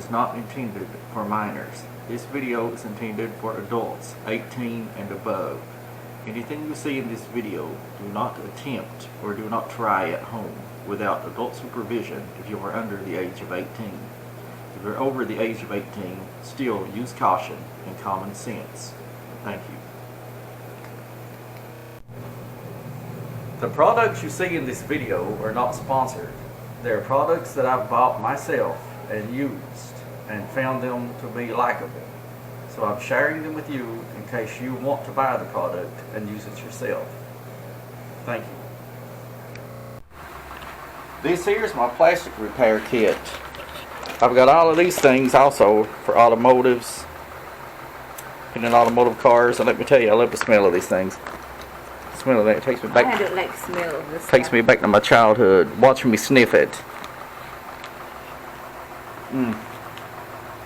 is not intended for minors. This video is intended for adults 18 and above. Anything you see in this video, do not attempt or do not try at home without adult supervision if you are under the age of 18. If you're over the age of 18, still use caution and common sense. Thank you. The products you see in this video are not sponsored. They're products that I've bought myself and used and found them to be likable. So I'm sharing them with you in case you want to buy the product and use it yourself. Thank you. This here's my plastic repair kit. I've got all of these things also for automotives and in automotive cars, and let me tell you, I love the smell of these things. The smell of that takes me back. I don't like the smell of this. Takes me back to my childhood, watching me sniff it.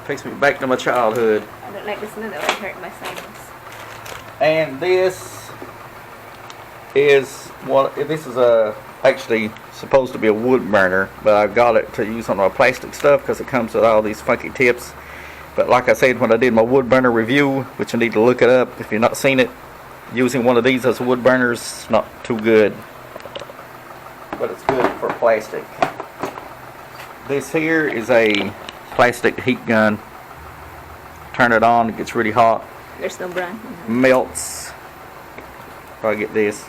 Takes me back to my childhood. I don't like the smell, that would hurt my sinus. And this is actually supposed to be a wood burner, but I got it to use on my plastic stuff because it comes with all these funky tips. But like I said, when I did my wood burner review, which you need to look it up if you've not seen it, using one of these as wood burners is not too good, but it's good for plastic. This here is a plastic heat gun. Turn it on, it gets really hot. There's no brand. Melts. If I get this,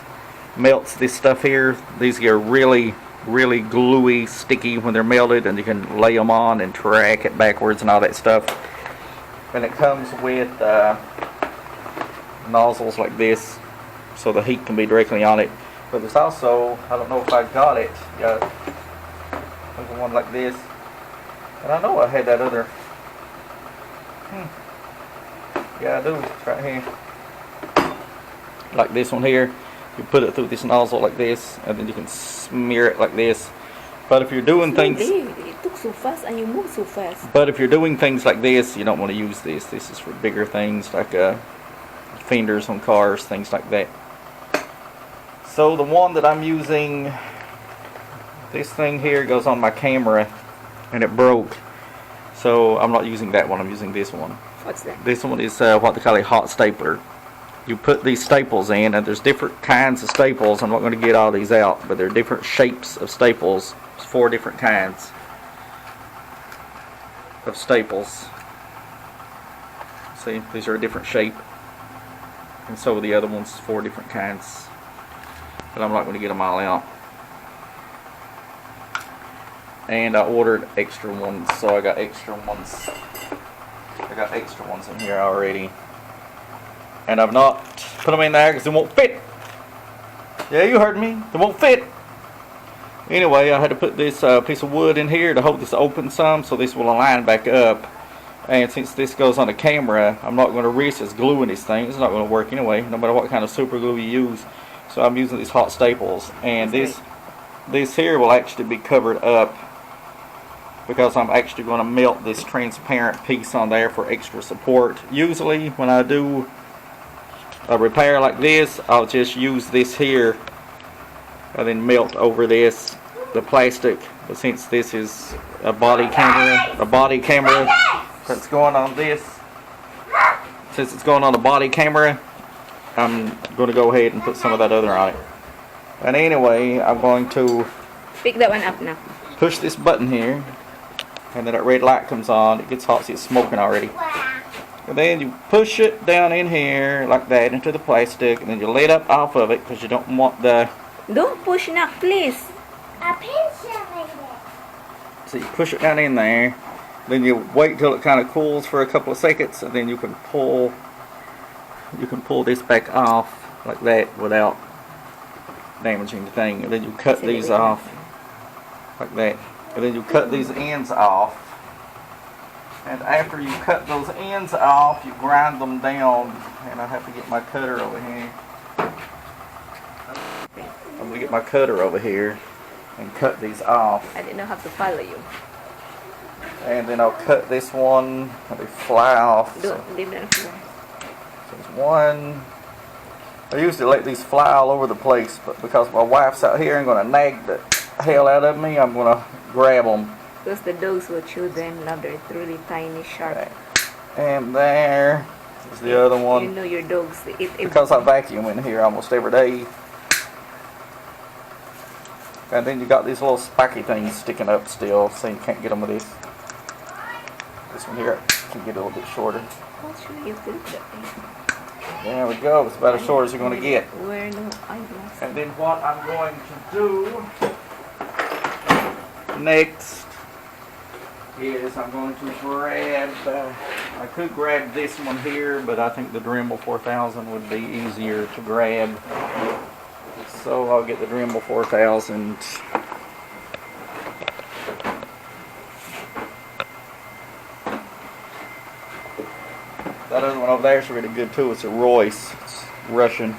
melts this stuff here. These are really gluey, sticky when they're melted, and you can lay them on and track it backwards and all that stuff. And it comes with nozzles like this, so the heat can be directly on it. But there's also, I don't know if I got it, there's one like this, and I know I had that other. Yeah, I do. It's right here. Like this one here. You put it through this nozzle like this, and then you can smear it like this. But if you're doing things, it took so fast and you move so fast. But if you're doing things like this, you don't want to use this. This is for bigger things like fenders on cars, things like that. So the one that I'm using, this thing here goes on my camera, and it broke. So I'm not using that one. I'm using this one. What's that? This one is what they call a hot stapler. You put these staples in, and there's different kinds of staples. I'm not going to get all these out, but there are different shapes of staples. There's 4 different kinds of staples. See, these are a different shape, and so are the other ones, 4 different kinds. But I'm not going to get them all out. And I ordered extra ones, so I got extra ones. I got extra ones in here already. And I've not put them in there because they won't fit. Yeah, you heard me. They won't fit. Anyway, I had to put this piece of wood in here to hold this open some, so this will align back up. And since this goes on the camera, I'm not going to risk just gluing this thing. It's not going to work anyway, no matter what kind of super glue you use. So I'm using these hot staples. And this here will actually be covered up, because I'm actually going to melt this transparent piece on there for extra support. Usually when I do a repair like this, I'll just use this here and then melt over this, the plastic. But since this is a body camera that's going on this, since it's going on the body camera, I'm going to go ahead and put some of that other on it. And anyway, I'm going to pick that one up now. Push this button here, and then that red light comes on. It gets hot, so it's smoking already. And then you push it down in here like that into the plastic, and then you let up off of it because you don't want the. Don't push now, please. So you push it down in there. Then you wait till it kind of cools for a couple of seconds, and then you can pull. You can pull this back off like that without damaging the thing. And then you cut these off like that. And then you cut these ends off. And after you cut those ends off, you grind them down. And I have to get my cutter over here. I'm going to get my cutter over here and cut these off. I didn't know how to follow you. And then I'll cut this one. Let me fly off. Don't leave that on the floor. So there's one. I usually let these fly all over the place, but because my wife's out here and going to nag the hell out of me, I'm going to grab them Because the dogs will chew them, love their really tiny, sharp. And there is the other You one. know your dogs they eat Because I everything. vacuum in here almost every day. And then you got these little spiky things sticking up still, so you can't get them with this. This one here can get a little bit shorter. How should you do that? There we go. It's about as short as you're going to get. Wear no eyeglasses. And then what I'm going to do next is I'm going to grab, I could grab this one here, but I think the Dremel 4000 would be easier to grab. So I'll get the Dremel 4000. That other one over there is really good too. It's a Royce. It's Russian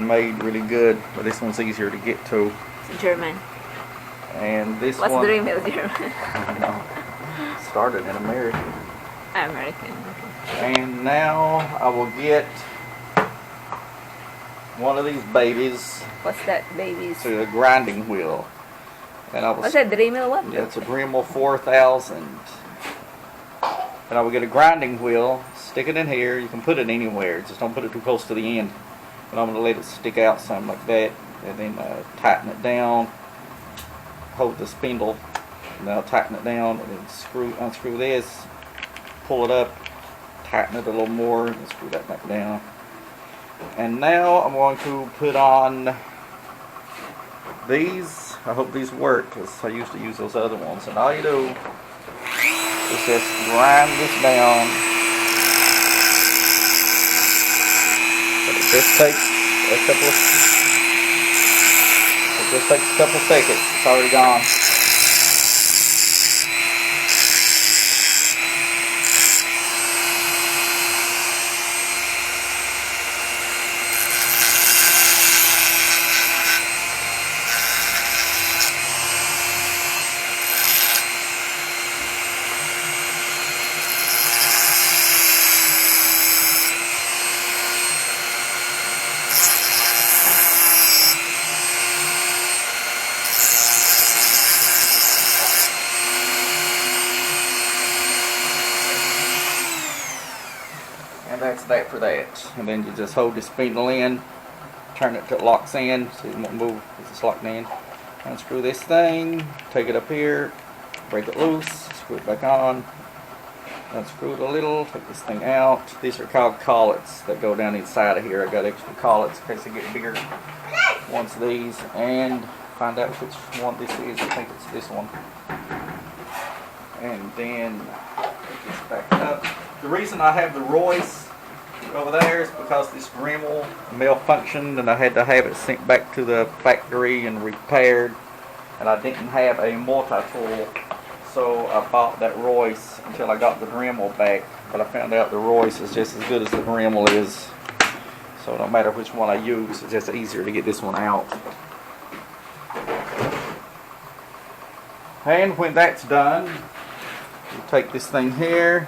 made, really good. But this one's easier to get to. It's German. And this What's one. the Dremel German? I don't know. Started in America. American. Okay. And now I will get one of these babies. What's that, babies? It's a grinding wheel. And I will. What's that, Dremel what? Yeah, it's a Dremel 4000. And I will get a grinding wheel, stick it in here. You can put it anywhere, just don't put it too close to the end. But I'm going to let it stick out something like that, and then tighten it down. Hold the spindle, and then I'll tighten it down, and then unscrew this, pull it up, tighten it a little more, and screw that back down. And now I'm going to put on these. I hope these work, because I used to use those other ones. And all you do is just grind this down. But it just takes a couple seconds. It's already gone. And that's that for that. And then you just hold the spindle in, turn it till it locks in, so it won't move because it's locked in. Unscrew this thing, take it up here, break it loose, screw it back on, unscrew it a little, take this thing out. These are called collets that go down inside of here. I got extra collets in case they get bigger ones of these, and find out which one this is. I think it's this one. And then take this back up. The reason I have the Royce over there is because this Dremel malfunctioned and I had to have it sent back to the factory and repaired, and I didn't have a multi-tool, so I bought that Royce until I got the Dremel back. But I found out the Royce is just as good as the Dremel is, so no matter which one I use, it's just easier to get this one out. And when that's done, you take this thing here,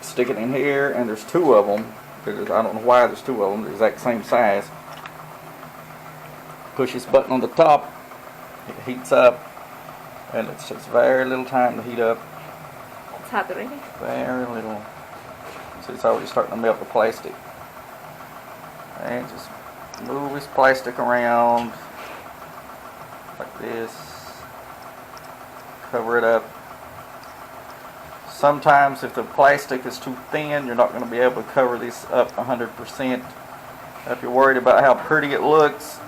stick it in here, and there's two of them. I don't know why there's two of them, the exact same size. Push this button on the top, it heats up, and it's just very little time to heat up. It's hot already. Very little. So it's already starting to melt the plastic. And just move this plastic around like this. Cover it up. Sometimes if the plastic is too thin, you're not going to be able to cover this up 100%. If you're worried about how pretty it looks,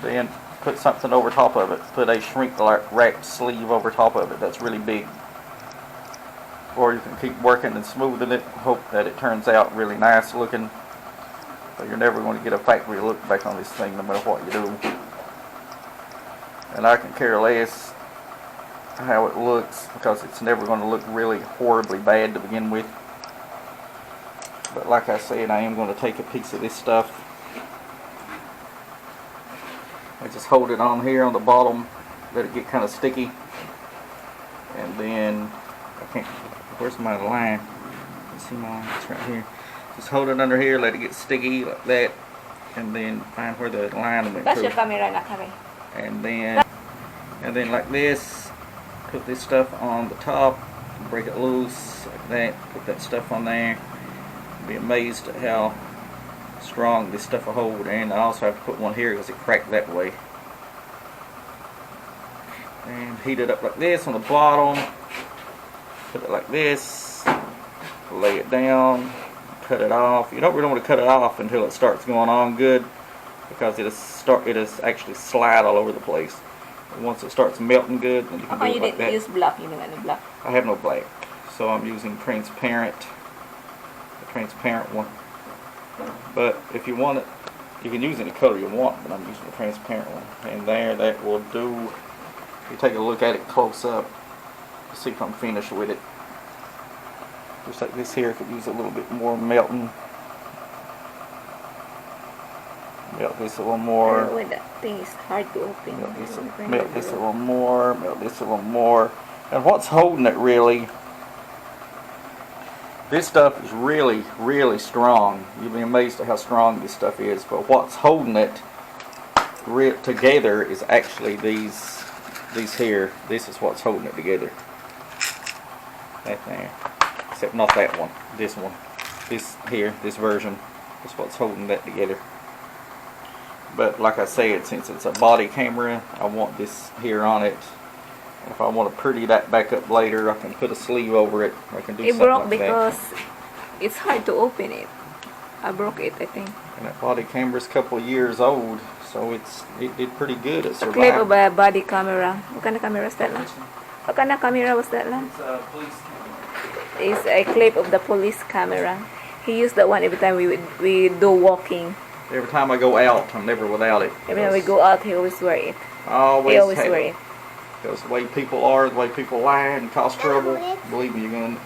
then put something over top of it. Put a shrink wrapped sleeve over top of it. That's really big. Or you can keep working and smoothing it. Hope that it turns out really nice looking. But you're never going to get a factory look back on this thing no matter what you do. And I can care less how it looks, because it's never going to look really horribly bad to begin with. But like I said, I am going to take a piece of this stuff. I just hold it on here on the bottom, let it get kind of sticky, and then where's my line? Let's see, my line, it's right here. Just hold it under here, let it get sticky like that, and then find where the line went That's through. your camera na kami. And then And then like this, put this stuff on the top, break it loose like that, put that stuff on there. You'll be amazed at how strong this stuff will hold. And I also have to put one here because it cracked that way. And heat it up like this on the bottom, put it like this, lay it down, cut it off. You don't really want to cut it off until it starts going on good, because it'll actually slide all over the place. And once it starts melting good, then you can do it like that. Use black? You know, any black? I have no black, so I'm using transparent, the transparent one. But if you want it, you can use any color you want, but I'm using the transparent one. And there, that will do. You take a look at it close up, see if I'm finished with it. Just like this here, could use a little bit more melting. Melt this a little more. Oh, that thing is hard to open. Melt this a little more. Melt this a little more. And what's holding it really? This stuff is really, really strong. You'll be amazed at how strong this stuff is. But what's holding it together is actually these here. This is what's holding it together. That there. Except not that one. This one. This here, this version, is what's holding that together. But like I said, since it's a body camera, I want this here on it. If I want to pretty that back up later, I can put a sleeve over it. I can do something broke like because that. it's hard to open it. I broke it, I think. And that body camera's a couple of years old, so it did pretty good. It survived. Clip of a body camera. What kind of camera was that? What kind of camera was that? It's a police camera. It's a clip of the police camera. He used that one every time we do walking. Every time I go out, I'm never without it. Every time we go out, he always wear it. I always He always have wear it. it. Because the way people are, the way people lie and cause trouble, believe me, you're going to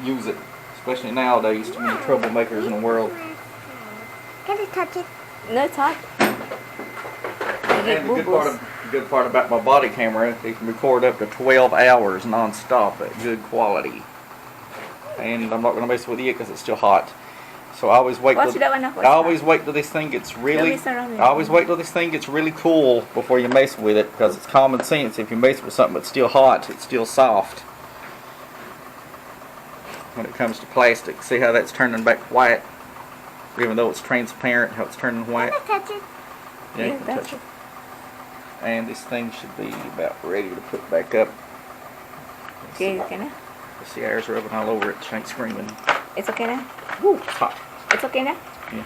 use it. Especially nowadays, too many troublemakers in the world. Can I touch it? No, it's hot. And the good part about my body camera, it can record up to 12 hours non-stop at good quality. And I'm not going to mess with it because it's still hot. So I always wait. I always wait till this thing gets really. I always wait till this thing gets really cool before you mess with it, because it's common sense. If you mess with something that's still hot, it's still soft. When it comes to plastic, see how that's turning back white, even though it's transparent. How it's turning white. Can I touch it? Yeah, you can touch it. And this thing should be about ready to put back up. Okay, okay now. The air's rubbing all over it. She ain't screaming. It's okay now. Woo, it's hot. It's okay now. Yeah.